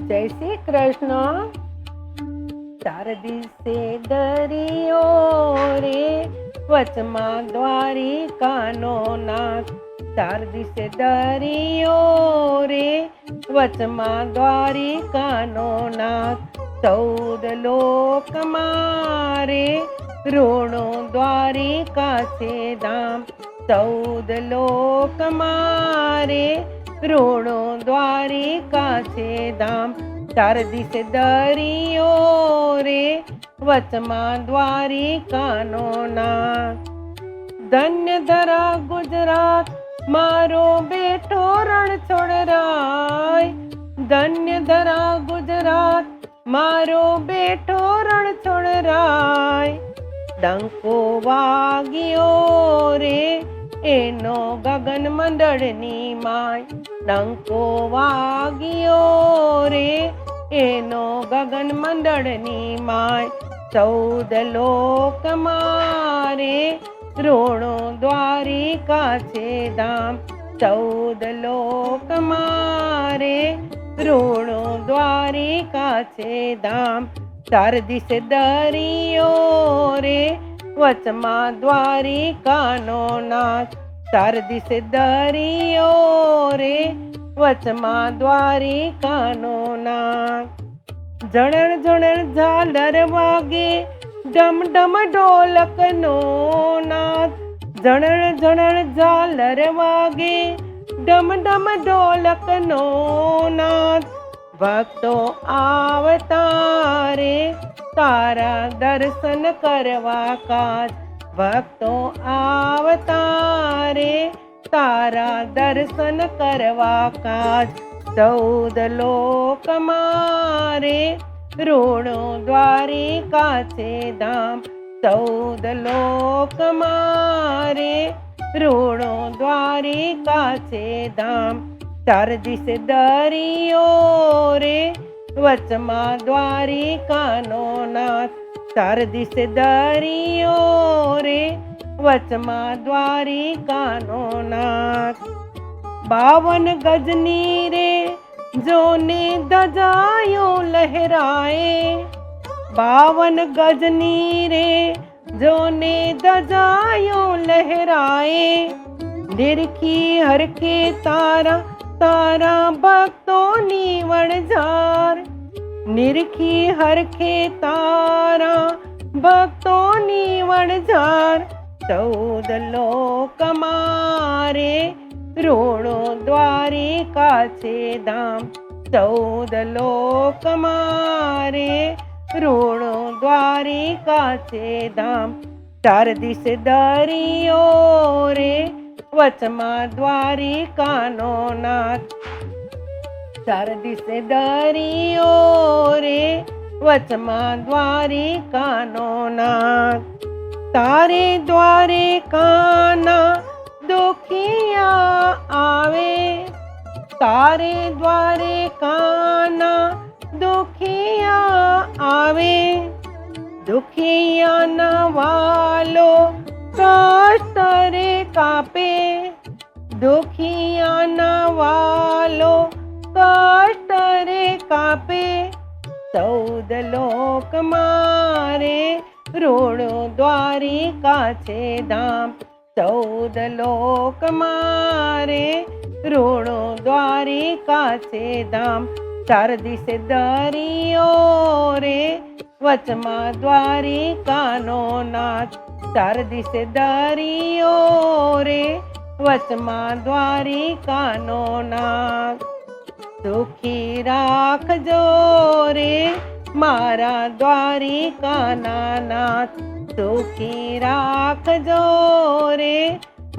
જય શ્રી કૃષ્ણ. ચાર દિશે દરિયો રે, વચમાં દ્વારિકાનો નાથ. ચાર દિશે દરિયો રે, વચમાં દ્વારિકાનો નાથ. 14 લોક મારે ઋણો દ્વારિકા છે ધામ. 14 લોક મારે ઋણો દ્વારિકા છે ધામ. ચાર દિશે દરિયો રે, વચમાં દ્વારિકાનો નાથ. ધન્ય ધરા ગુજરાત મારો બેઠો રણછોડરાય. ધન્ય ધરા ગુજરાત મારો બેઠો રણછોડરાય. ડંકો વાગ્યો રે એનો ગગન મંડળની માય. ડંકો વાગ્યો રે એનો ગગન મંડળની માય. 14 લોક મારે ઋણો દ્વારિકા છે ધામ. 14 લોક મારે ઋણો દ્વારિકા છે ધામ. ચાર દિશે દરિયો રે, વચમાં દ્વારિકાનો નાથ. ચાર દિશે દરિયો રે, વચમાં દ્વારિકાનો નાથ. જણણ જણણ ઝાલર વાગે, ડમ ડમ ઢોલકનો નાદ. જણણ જણણ ઝાલર વાગે, ડમ ડમ ઢોલકનો નાદ. ભક્તો આવતા રે તારા દર્શન કરવા કાજ. ભક્તો આવતા રે તારા દર્શન કરવા કાજ. 14 લોક મારે ઋણો દ્વારિકા છે ધામ. 14 લોક મારે ઋણો દ્વારિકા છે ધામ. ચાર દિશે દરિયો રે, વચમાં દ્વારિકાનો નાથ. ચાર દિશે દરિયો રે, વચમાં દ્વારિકાનો નાથ. 52 ગજની રે જોને ધજાયો લહેરાએ. 52 ગજની રે જોને ધજાયો લહેરાએ. નિરખી હરખે તારા તારા ભક્તોની વણઝાર. નિરખી હરખે તારા ભક્તોની વણઝાર. 14 લોક મારે ઋણો દ્વારિકા છે ધામ. 14 લોક મારે ઋણો દ્વારિકા છે ધામ. ચાર દિશે દરિયો રે, વચમાં દ્વારિકાનો નાથ. ચાર દિશે દરિયો રે, વચમાં દ્વારિકાનો નાથ. તારે દ્વારે કાના દુખિયા આવે. તારે દ્વારે કાના દુખિયા આવે. દુખિયાના વાલો કષ્ટ રે કાપે. દુખિયાના વાલો કષ્ટ રે કાપે. 14 લોક મારે ઋણો દ્વારિકા છે ધામ. 14 લોક મારે ઋણો દ્વારિકા છે ધામ. ચાર દિશે દરિયો રે, વચમાં દ્વારિકાનો નાથ. ચાર દિશે દરિયો રે, વચમાં દ્વારિકાનો નાથ. સુખી રાખજો રે મારા દ્વારિકાના નાથ. સુખી રાખજો રે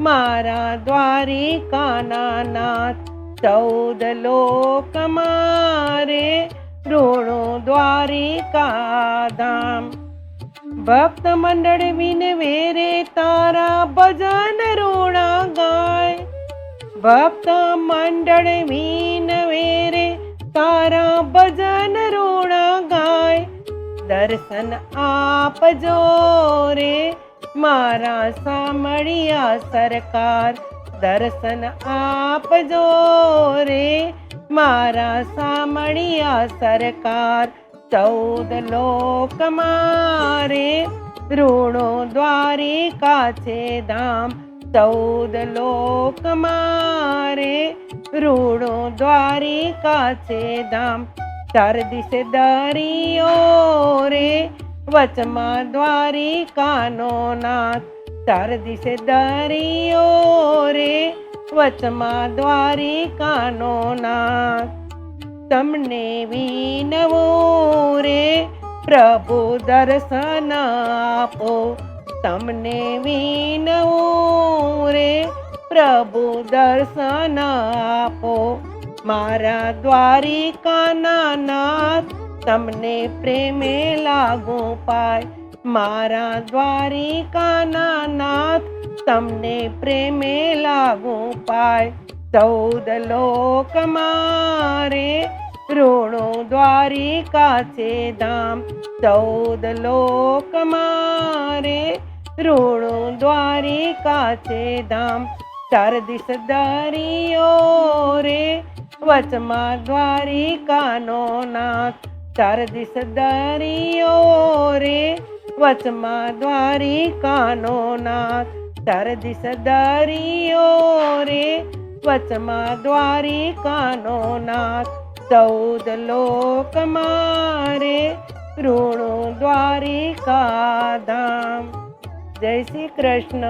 મારા દ્વારિકાના નાથ. 14 લોક મારે ઋણો દ્વારિકા ધામ. ભક્ત મંડળ વિનવે રે તારા ભજન ઋણા ગાય. ભક્ત મંડળ વિનવે રે તારા ભજન ઋણા ગાય. દર્શન આપજો રે મારા સામળિયા સરકાર. દર્શન આપજો રે મારા સામળિયા સરકાર 14 લોક મારે રૂણો દ્વારિકા છે ધામ 14 લોક મારે રૂણો દ્વારિકા છે ધામ 4 દિશે દરિયો રે વચમાં દ્વારિકાનો નાથ 4 દિશે દરિયો રે વચમાં દ્વારિકાનો નાથ તમને વિનવો રે પ્રભુ દર્શન આપો તમને વિનવો રે પ્રભુ દર્શન આપો મારા દ્વારિકાના નાથ તમને પ્રેમે લાગુ પાય મારા દ્વારિકાના નાથ તમને પ્રેમે લાગુ પાય 14 લોક મારે રૂણો દ્વારિકા છે ધામ 14 લોક મારે રૂણો દ્વારિકા છે ધામ 4 દિશ દરિયો રે વચમાં દ્વારિકાનો નાથ 4 દિશ દરિયો રે વચમાં દ્વારિકાનો નાથ 4 દિશ દરિયો રે વચમાં દ્વારિકાનો નાથ 14 લોક મારે રૂણો દ્વારિકા ધામ જય શ્રી કૃષ્ણ